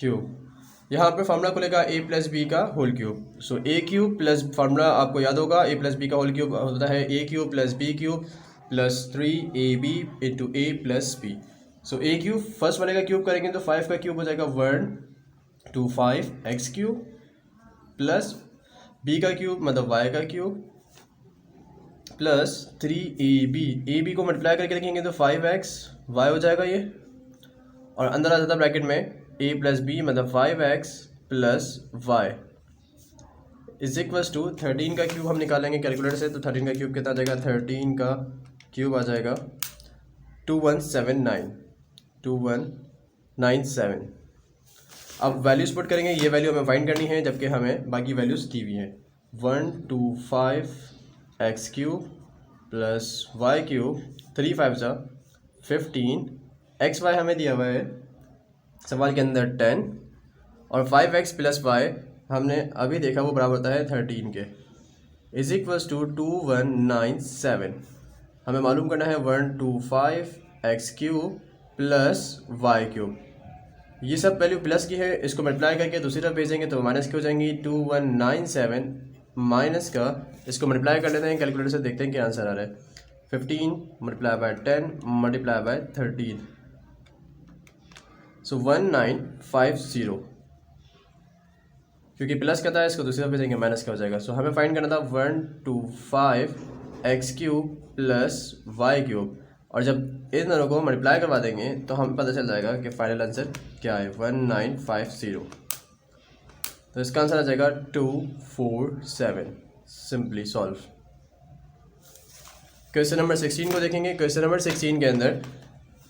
क्यूब। यहाँ पे फार्मूला खुलेगा ए प्लस बी का whole cube. So a cube plus formula आपको याद होगा, ए प्लस बी का होल क्यूब होता है a cube plus B cube plus 3ab into A plus b. So a cube first वाले का क्यूब करेंगे तो 5 का क्यूब हो जाएगा 1 2 5 एक्स क्यूब प्लस बी का क्यूब मतलब वाई का क्यूब प्लस 3ab को मल्टीप्लाई करके देखेंगे तो 5x वाई हो जाएगा ये, और अंदर आ जाता है ब्रैकेट में a प्लस बी मतलब 5x plus y is equals to 13 का क्यूब हम निकालेंगे कैलकुलेटर से, तो 13 का क्यूब कितना आ जाएगा, 13 का क्यूब आ जाएगा 2197। अब वैल्यूज पुट करेंगे, ये वैल्यू हमें फाइंड करनी है जबकि हमें बाकी वैल्यूज दी हुई हैं। 125 x cube plus y cube 3 5 जा 15, एक्स वाई हमें दिया हुआ है सवाल के अंदर 10, और 5x प्लस वाई हमने अभी देखा वो बराबर होता है 13 के, इज इक्वल्स टू 2197। हमें मालूम करना है 125 x cube plus y cube, ये सब वैल्यू प्लस की है, इसको मल्टीप्लाई करके दूसरी तरफ भेजेंगे तो माइनस की हो जाएंगी 2197 माइनस का, इसको मल्टीप्लाई कर लेते हैं कैलकुलेटर से, देखते हैं क्या आंसर आ रहा है। 15 मल्टीप्लाई बाय 10 मल्टीप्लाई बाय 13, सो 1950, क्योंकि प्लस का था इसको दूसरी तरफ भेजेंगे माइनस का हो जाएगा। सो हमें फाइंड करना था 125 x cube plus y cube, और जब इन दोनों को मल्टीप्लाई करवा देंगे तो हमें पता चल जाएगा कि फाइनल आंसर क्या है 1950। तो इसका आंसर आ जाएगा 247। Simply solve. क्वेश्चन नंबर 16 को देखेंगे। क्वेश्चन नंबर 16 के अंदर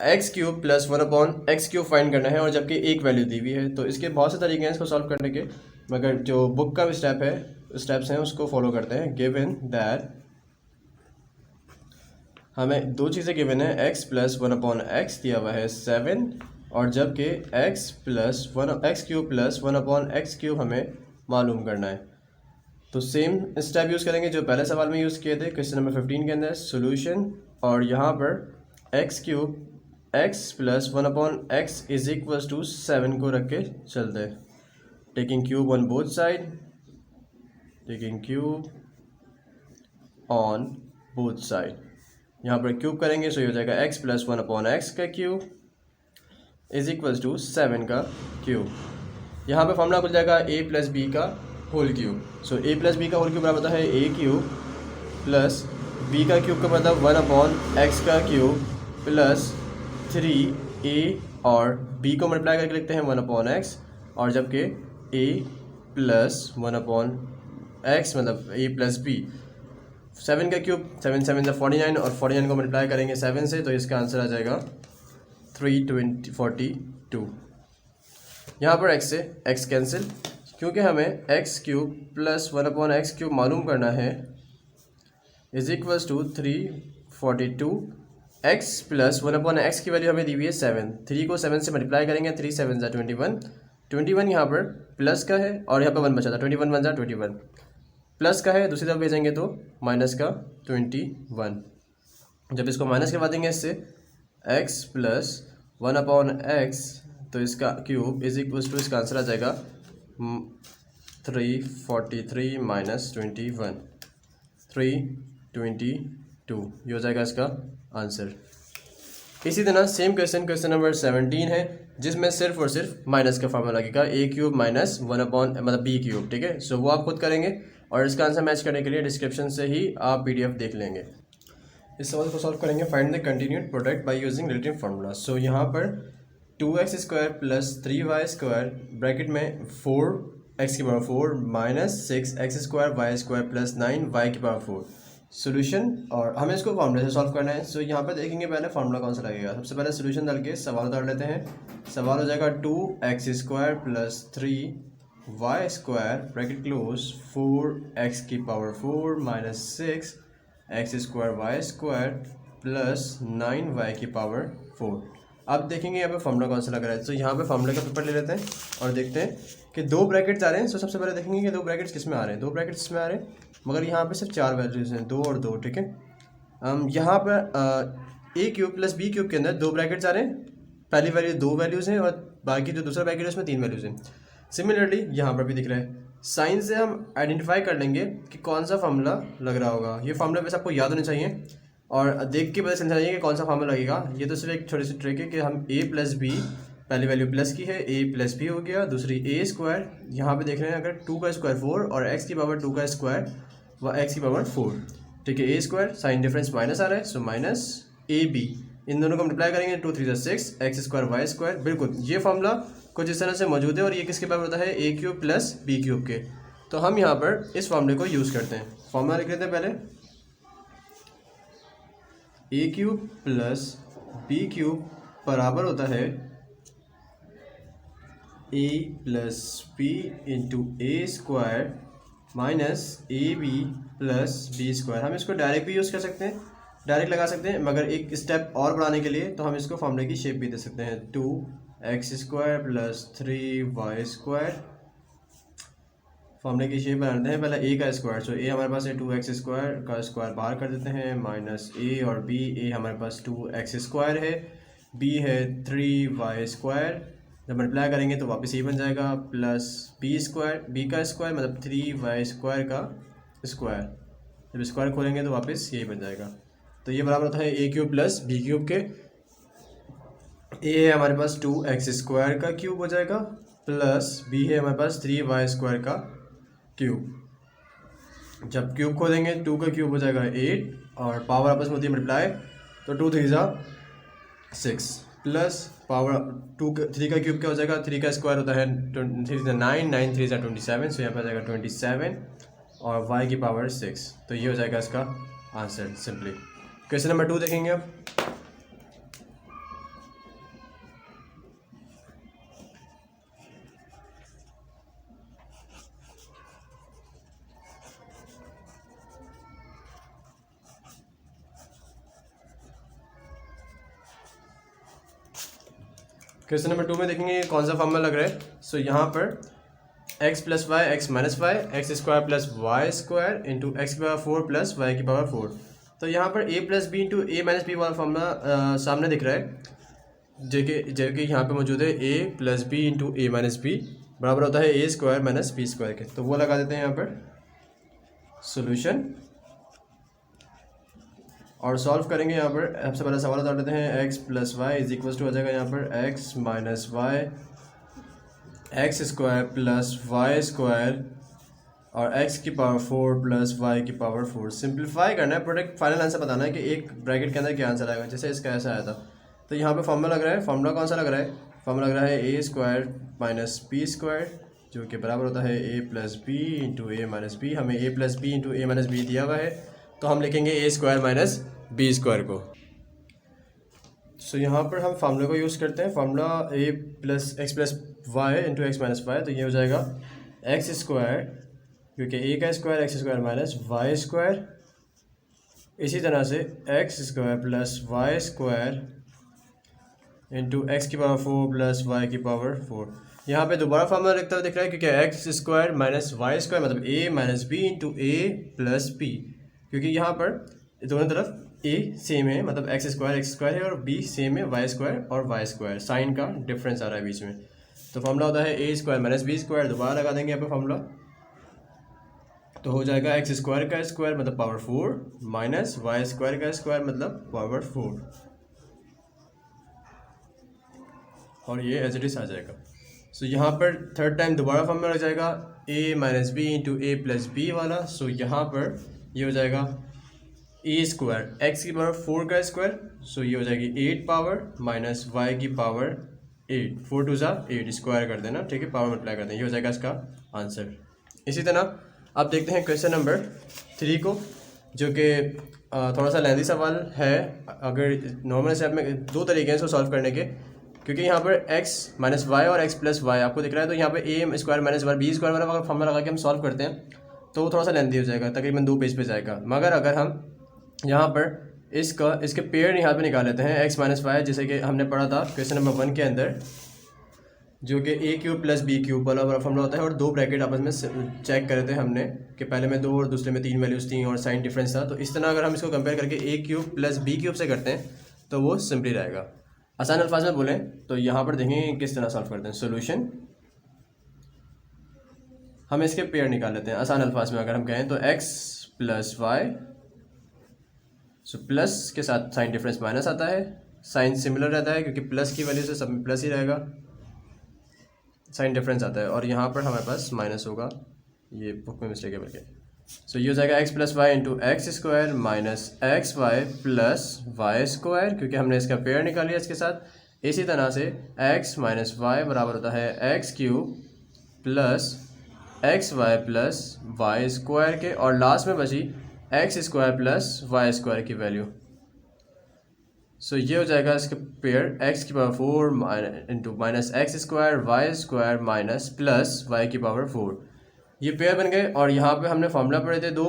x cube plus 1/x cube find करना है, और जबकि एक वैल्यू दी हुई है, तो इसके बहुत से तरीके हैं इसको सॉल्व करने के, मगर जो बुक का स्टेप है स्टेप्स हैं उसको फॉलो करते हैं। गिवन दैट हमें दो चीज़ें गिवन है, x प्लस 1/x दिया हुआ है 7, और जबकि x cube plus 1/x cube हमें मालूम करना है। तो सेम स्टेप यूज़ करेंगे जो पहले सवाल में यूज़ किए थे क्वेश्चन नंबर 15 के अंदर, सोल्यूशन, और यहाँ पर x cube x plus 1/x is equals to 7 को रख के चलते हैं, taking cube on both side, taking cube on both side, यहाँ पर क्यूब करेंगे सो ये हो जाएगा x प्लस 1/x का क्यूब इज इक्वल्स टू 7 का क्यूब। यहाँ पे फॉर्मूला खुल जाएगा a प्लस बी का whole cube. So a plus B का होल क्यूब बराबर होता है a क्यूब प्लस b का क्यूब का मतलब 1/x का क्यूब प्लस 3a, और b को मल्टीप्लाई करके लिखते हैं 1/x, और जबकि a प्लस 1/x मतलब a प्लस b, 7 का क्यूब 7 7 49, और 49 को मल्टीप्लाई करेंगे 7 से, तो इसका आंसर आ जाएगा 342। यहाँ पर x से x कैंसिल, क्योंकि हमें x cube plus 1/x cube मालूम करना है, is equals to 342। x plus 1/x की वैल्यू हमें दी हुई है 7, 3 को 7 से मल्टीप्लाई करेंगे 3 7 जा 21, 21 यहाँ पर प्लस का है और यहाँ पर 1 बचा था, 21 1 जा 21, प्लस का है दूसरी तरफ भेजेंगे तो माइनस का 21। जब इसको माइनस करवा देंगे इससे x प्लस 1/x, तो इसका क्यूब इज इक्वल्स टू, इसका आंसर आ जाएगा 343 माइनस 21, 322, ये हो जाएगा इसका आंसर। इसी तरह सेम क्वेश्चन नंबर 17 है, जिसमें सिर्फ और सिर्फ माइनस का फार्मूला लगेगा, a क्यूब माइनस 1/ मतलब b क्यूब, ठीक है। सो वो आप खुद करेंगे, और इसका आंसर मैच करने के लिए डिस्क्रिप्शन से ही आप PDF देख लेंगे। इस सवाल को सॉल्व करेंगे। Find the continued product by using relative formula. So यहाँ पर 2x² प्लस 3y² ब्रैकेट में 4x की power 4 minus 6x² y² plus 9y की पावर 4 सोल्यूशन, और हमें इसको फार्मूले से सॉल्व करना है। सो यहाँ पर देखेंगे पहले फार्मूला कौन सा लगेगा। सबसे पहले सोल्यूशन डाल के सवाल उतार लेते हैं। सवाल हो जाएगा 2x² plus 3y² bracket close 4x की power 4 minus 6x² y² plus 9y की पावर 4। अब देखेंगे यहाँ पे फार्मूला कौन सा लग रहा है। तो यहाँ पे फार्मूले का पेपर ले लेते हैं और देखते हैं कि दो ब्रैकेट्स आ रहे हैं। तो सबसे पहले देखेंगे कि दो ब्रैकेट्स किस में आ रहे हैं। दो ब्रैकेट्स इसमें आ रहे हैं, मगर यहाँ पे सिर्फ 4 वैल्यूज़ हैं, 2 और 2, ठीक है। यहाँ पर a cube plus b cube के अंदर दो ब्रैकेट्स आ रहे हैं। पहली वैल्यू 2 वैल्यूज़ हैं और बाकी जो दूसरा ब्रैकेट है उसमें 3 वैल्यूज़ हैं। सिमिलरली यहाँ पर भी दिख रहा है, साइन से हम आइडेंटिफाई कर लेंगे कि कौन सा फार्मूला लग रहा होगा। ये फार्मूला वैसे आपको याद होना चाहिए और देख के पता चलना चाहिए कि कौन सा फार्मूला लगेगा। ये तो सिर्फ एक छोटी सी ट्रिक है कि हम a प्लस बी, पहली वैल्यू प्लस की है, a प्लस बी हो गया, दूसरी a स्क्वायर, यहाँ पे देख रहे हैं अगर 2 का स्क्वायर 4 और x की पावर 2 का स्क्वायर व x की पावर 4, ठीक है, a square, sign difference minus आ रहा है सो माइनस ए बी, इन दोनों को मल्टीप्लाई करेंगे 2 3 6 एक्स स्क्वायर वाई स्क्वायर। बिल्कुल ये फार्मूला कुछ इस तरह से मौजूद है और ये किसके बराबर होता है, a cube plus B cube के। तो हम यहाँ पर इस फार्मूले को यूज़ करते हैं। फार्मूला लिख लेते हैं पहले, a cube plus B cube बराबर होता है a plus B into A square minus A B plus B square. हम इसको डायरेक्ट भी यूज़ कर सकते हैं, डायरेक्ट लगा सकते हैं, मगर एक स्टेप और बढ़ाने के लिए तो हम इसको फार्मूले की शेप भी दे सकते हैं, 2x square plus 3y square. फार्मूले की शेप बनाते हैं पहले a का स्क्वायर, सो a हमारे पास है 2x स्क्वायर का स्क्वायर बाहर कर देते हैं माइनस a और b, a हमारे पास 2x स्क्वायर है, b है 3y स्क्वायर, जब मल्टीप्लाई करेंगे तो वापस ये बन जाएगा प्लस बी स्क्वायर, बी का स्क्वायर मतलब 3y स्क्वायर का स्क्वायर, जब स्क्वायर खोलेंगे तो वापस यही बन जाएगा। तो ये बराबर होता है a cube plus B cube के। a है हमारे पास 2x स्क्वायर का क्यूब हो जाएगा प्लस b है हमारे पास 3y स्क्वायर का क्यूब। जब क्यूब खोलेंगे 2 का क्यूब हो जाएगा 8 और पावर आपस में होती है मल्टीप्लाई, तो 2 3 6 प्लस पावर 3 का क्यूब क्या हो जाएगा, 3 का स्क्वायर होता है 3 9, 9 3 27, सो यहाँ पर आ जाएगा 27 और y की पावर 6। तो ये हो जाएगा इसका आंसर सिंपली। क्वेश्चन नंबर 2 देखेंगे अब। क्वेश्चन नंबर 2 में देखेंगे कौन सा फॉर्मूला लग रहा है। सो यहाँ पर x plus y x minus y x square plus y square into x की पावर 4 प्लस वाई की पावर 4। तो यहाँ पर a plus B into a minus b वाला फॉर्मूला सामने दिख रहा है, जो कि यहाँ पे मौजूद है a plus B into a minus b बराबर होता है a square minus B square के। तो वो लगा देते हैं यहाँ पर सोल्यूशन और सॉल्व करेंगे। यहाँ पर सबसे पहले सवाल उतार लेते हैं, x plus y is equal to हो जाएगा यहाँ पर x minus y x square plus y square और x की पावर 4 प्लस y की पावर 4। सिंप्लीफाई करना है, प्रोडक्ट फाइनल आंसर बताना है कि एक ब्रैकेट के अंदर क्या आंसर आएगा, जैसे इसका ऐसा आया था। तो यहाँ पे फॉर्मूला लग रहा है, फॉर्मूला कौन सा लग रहा है, फॉर्मूला लग रहा है a square minus B square जो कि बराबर होता है a plus B into a minus B. हमें a plus B into a minus B दिया हुआ है, तो हम लिखेंगे a square minus B square को। सो यहाँ पर हम फार्मूले को यूज़ करते हैं, formula a plus x plus y into x minus y, तो ये हो जाएगा एक्स स्क्वायर क्योंकि a का square x square minus y square, इसी तरह से x square plus y square into x की पावर 4 प्लस वाई की पावर 4। यहाँ पे दोबारा फार्मूला लिखता हुआ दिख रहा है क्योंकि x square minus y square मतलब a minus B into A plus b, क्योंकि यहाँ पर दोनों तरफ a सेम है मतलब एक्स स्क्वायर है और b सेम है वाई स्क्वायर और वाई स्क्वायर, साइन का डिफरेंस आ रहा है बीच में। तो फार्मूला होता है a square minus B square, दोबारा लगा देंगे यहाँ पे फार्मूला, तो हो जाएगा एक्स स्क्वायर का स्क्वायर मतलब पावर 4 माइनस वाई स्क्वायर का स्क्वायर मतलब पावर 4 और ये एज इट इज आ जाएगा। सो यहाँ पर थर्ड टाइम दोबारा फॉर्मूला लग जाएगा a minus B into A plus b वाला। सो यहाँ पर ये हो जाएगा ए स्क्वायर एक्स की पावर 4 का स्क्वायर, सो ये हो जाएगी 8 पावर माइनस वाई की पावर 8, 4 2 8 स्क्वायर कर देना, ठीक है, पावर मल्टीप्लाई कर देना, ये हो जाएगा इसका आंसर। इसी तरह अब देखते हैं क्वेश्चन नंबर 3 को, जो कि थोड़ा सा लेंथी सवाल है। अगर नॉर्मल स्टेप में दो तरीके हैं इसको सॉल्व करने के, क्योंकि यहाँ पर x माइनस वाई और x प्लस वाई आपको दिख रहा है, तो यहाँ पे a square minus y b square वाला फॉर्मूला लगा के हम सॉल्व करते हैं तो वो थोड़ा सा लेंथी हो जाएगा, तकरीबन 2 पेज पे जाएगा। मगर अगर हम यहाँ पर इसके पेयर यहाँ पे निकाल लेते हैं x माइनस वाई, जैसे कि हमने पढ़ा था क्वेश्चन नंबर 1 के अंदर, जो कि a cube plus B cube वाला फॉर्मूला होता है और दो ब्रैकेट आपस में चेक करे थे हमने कि पहले में 2 और दूसरे में 3 वैल्यूज़ थी और साइन डिफरेंस था। तो इस तरह अगर हम इसको कंपेयर करके a cube plus B cube से करते हैं तो वो सिंपली रहेगा। आसान अल्फाज में बोलें तो यहाँ पर देखेंगे किस तरह सॉल्व करते हैं। सोल्यूशन हम इसके पेयर निकाल लेते हैं आसान अल्फाज में अगर हम कहें तो x plus y, so plus के साथ साइन डिफरेंस माइनस आता है, साइन सिमिलर रहता है क्योंकि प्लस की वैल्यू से सब में प्लस ही रहेगा, साइन डिफरेंस आता है और यहाँ पर हमारे पास माइनस होगा, ये बुक में मिस्टेक है बल्कि। सो ये हो जाएगा x plus y into x square minus x y plus y square, क्योंकि हमने इसका पेयर निकाल लिया इसके साथ। इसी तरह से x माइनस वाई बराबर होता है x cube plus x y plus y square के, और लास्ट में बची x square plus y square की वैल्यू। सो ये हो जाएगा इसका पेयर x की power 4 into minus x square y square minus plus y की पावर 4। ये पेयर बन गए और यहाँ पे हमने फॉर्मूला पढ़े थे दो,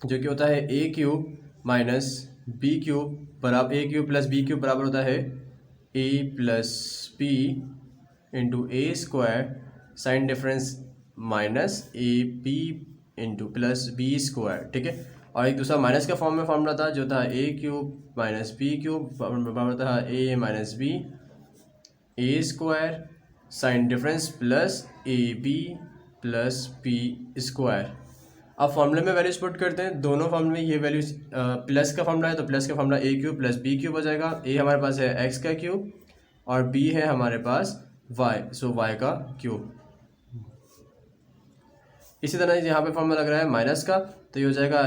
जो कि होता है a cube minus B cube बराबर a cube plus B cube बराबर होता है a plus B into A square sign difference minus A b into plus B square, ठीक है। और एक दूसरा माइनस का फॉर्म में फॉर्मूला था जो था a cube minus B cube बराबर था a minus b a square sign difference plus A B plus B square. अब फॉर्मूले में वैल्यूज पुट करते हैं, दोनों फॉर्मूले में ये वैल्यूज प्लस का फॉर्मूला है तो प्लस का formula a cube plus B cube हो जाएगा, a हमारे पास है x का क्यूब और b है हमारे पास y, सो y का क्यूब। इसी तरह यहाँ पे फॉर्मूला लग रहा है माइनस का, तो ये हो जाएगा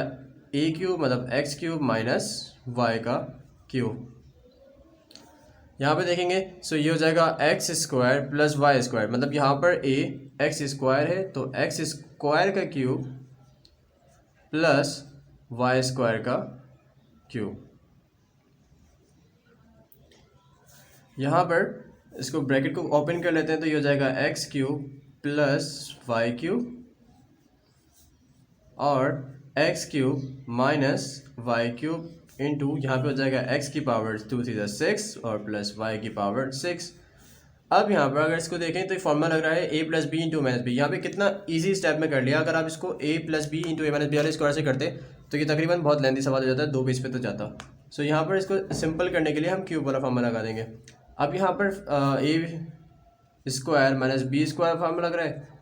a क्यूब मतलब x क्यूब माइनस y का क्यूब। यहाँ पे देखेंगे सो ये हो जाएगा x square plus y square, मतलब यहाँ पर a एक्स स्क्वायर है तो एक्स स्क्वायर का क्यूब प्लस वाई स्क्वायर का क्यूब। यहाँ पर इसको ब्रैकेट को ओपन कर लेते हैं तो ये हो जाएगा x cube plus y cube और x cube minus y cube into यहाँ पे हो जाएगा x की पावर 2 3 6 और प्लस y की पावर 6। अब यहाँ पर अगर इसको देखें तो फॉर्मूला लग रहा है a plus B into minus b. यहाँ पे कितना इजी स्टेप में कर लिया, अगर आप इसको a plus B into a minus b वाले स्क्वायर से करते तो ये तकरीबन बहुत लेंथी सवाल हो जाता है, 2 पेज पे तो जाता। सो यहाँ पर इसको सिंपल करने के लिए हम क्यूब वाला फॉर्मूला लगा देंगे। अब यहाँ पर a square minus B square formula लग रहा है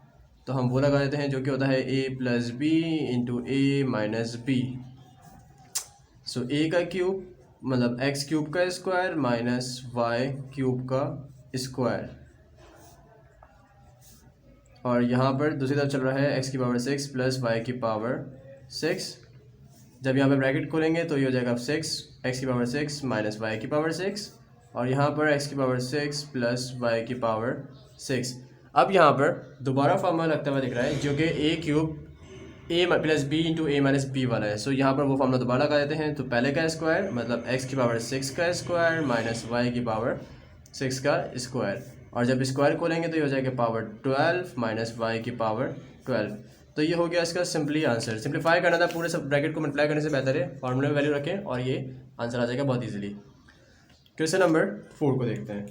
तो हम वो लगा देते हैं जो कि होता है a plus B into a minus b. So a का क्यूब मतलब x क्यूब का स्क्वायर माइनस y क्यूब का स्क्वायर, और यहाँ पर दूसरी तरफ चल रहा है x की पावर 6 प्लस y की पावर 6। जब यहाँ पे ब्रैकेट खोलेंगे तो ये हो जाएगा 6 x की पावर 6 माइनस y की पावर 6 और यहाँ पर x की पावर 6 प्लस y की पावर 6। अब यहाँ पर दोबारा फार्मूला लगता हुआ दिख रहा है जो कि a cube a plus B into a minus b वाला है। सो यहाँ पर वो फॉर्मूला दोबारा लगा देते हैं, तो पहले का स्क्वायर मतलब x की पावर 6 का स्क्वायर माइनस y की पावर 6 का स्क्वायर, और जब स्क्वायर खोलेंगे तो ये हो जाएगा पावर 12 माइनस y की पावर 12। तो ये हो गया इसका सिंपली आंसर। सिंप्लीफाई करना था, पूरे सब ब्रैकेट को मल्टीप्लाई करने से बेहतर है फॉर्मूले में वैल्यू रखें और ये आंसर आ जाएगा बहुत ईजिली। क्वेश्चन नंबर 4 को देखते हैं।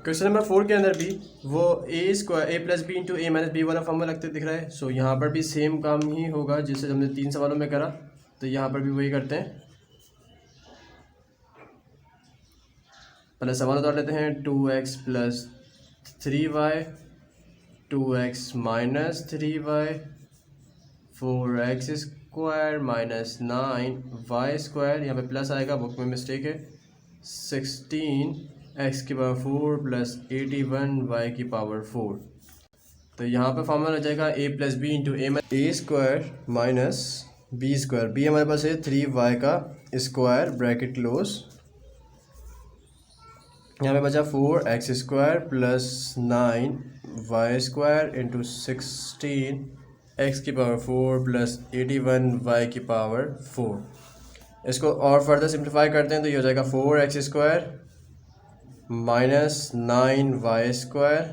क्वेश्चन नंबर 4 के अंदर भी वो a square a plus B into a minus b वाला फॉर्मूला लगते दिख रहा है। सो यहाँ पर भी सेम काम ही होगा जिससे हमने 3 सवालों में करा, तो यहाँ पर भी वही करते हैं। पहले सवाल उतार लेते हैं 2x plus 3y 2x minus 3y 4x square minus 9y square, यहाँ पे प्लस आएगा, बुक में मिस्टेक है, 16 x की पावर 4 प्लस 81 y की पावर 4। तो यहाँ पे फॉर्मूला हो जाएगा a plus B into A square minus B square. B हमारे पास है 3y का स्क्वायर ब्रैकेट क्लोज, यहाँ पे बचा 4x square plus 9y square into 16 x की पावर 4 प्लस 81 y की पावर 4। इसको और फर्दर सिंप्लीफाई करते हैं तो ये हो जाएगा 4x square minus 9y square,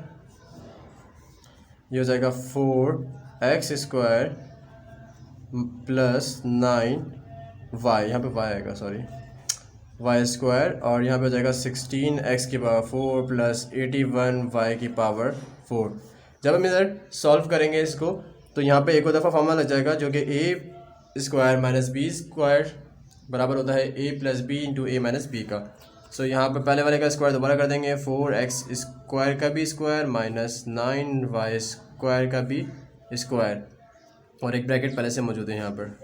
ये हो जाएगा 4x स्क्वायर प्लस 9y, यहाँ पे y आएगा, सॉरी, वाई स्क्वायर, और यहाँ पे हो जाएगा 16x की पावर 4 प्लस 81y की पावर 4। जब हम इधर सॉल्व करेंगे इसको तो यहाँ पे एक और दफ़ा फॉर्मूला लग जाएगा जो कि a square minus B square बराबर होता है a plus B into a minus B का। सो यहाँ पे पहले वाले का स्क्वायर दोबारा कर देंगे, 4x स्क्वायर का भी स्क्वायर माइनस 9y स्क्वायर का भी स्क्वायर, और एक ब्रैकेट पहले से मौजूद है यहाँ पर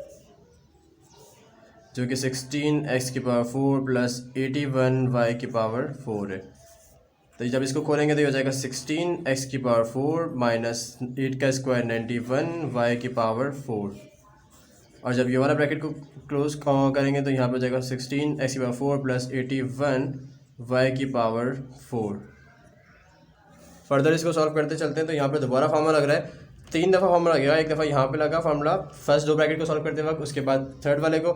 जो कि 16x की पावर 4 प्लस 81y की पावर 4 है। तो जब इसको खोलेंगे तो ये हो जाएगा 16x की पावर 4 माइनस 8 का स्क्वायर 91y की पावर 4, और जब ये वाला ब्रैकेट को क्लोज करेंगे तो यहाँ पे हो जाएगा 16x की पावर 4 प्लस 81y की पावर 4। फर्दर इसको सॉल्व करते चलते हैं तो यहाँ पे दोबारा फार्मूला लग रहा है, 3 दफ़ा फार्मूला लगेगा। एक दफ़ा यहाँ पे लगा फार्मूला फर्स्ट 2 ब्रैकेट को सॉल्व करते वक्त, उसके बाद थर्ड वाले को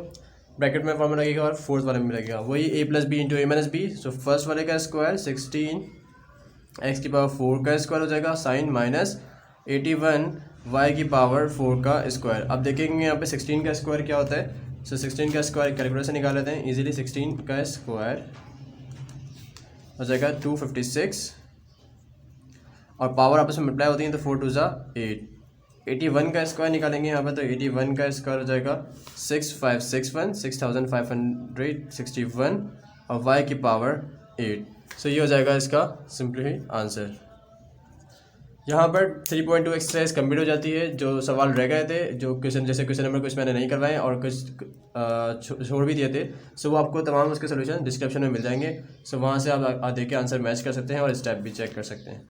ब्रैकेट में फार्मूला लगेगा और फोर्थ वाले में लगेगा वही a plus B into a minus b. So first वाले का स्क्वायर 16x की पावर 4 का स्क्वायर हो जाएगा साइन माइनस 81y की पावर 4 का स्क्वायर। अब देखेंगे यहाँ पे 16 का स्क्वायर क्या होता है। सो 16 का स्क्वायर कैलकुलेटर से निकाल लेते हैं इजीली। 16 का स्क्वायर हो जाएगा 256, और पावर आपस में मल्टीप्लाई होती है तो 4 2 ज़ा 8। 81 का स्क्वायर निकालेंगे यहाँ पे तो 81 का स्क्वायर हो जाएगा 6561 6561 और y की पावर 8। सो ये हो जाएगा इसका सिंपली आंसर। यहाँ पर 3.2 एक्सरसाइज कंप्लीट हो जाती है। जो सवाल रह गए थे, जो क्वेश्चन जैसे क्वेश्चन नंबर कुछ मैंने नहीं करवाए और कुछ छोड़ भी दिए थे, सो वो आपको तमाम उसके सोल्यूशन डिस्क्रिप्शन में मिल जाएंगे। सो वहाँ से आप देख के आंसर मैच कर सकते हैं और स्टेप भी चेक कर सकते हैं।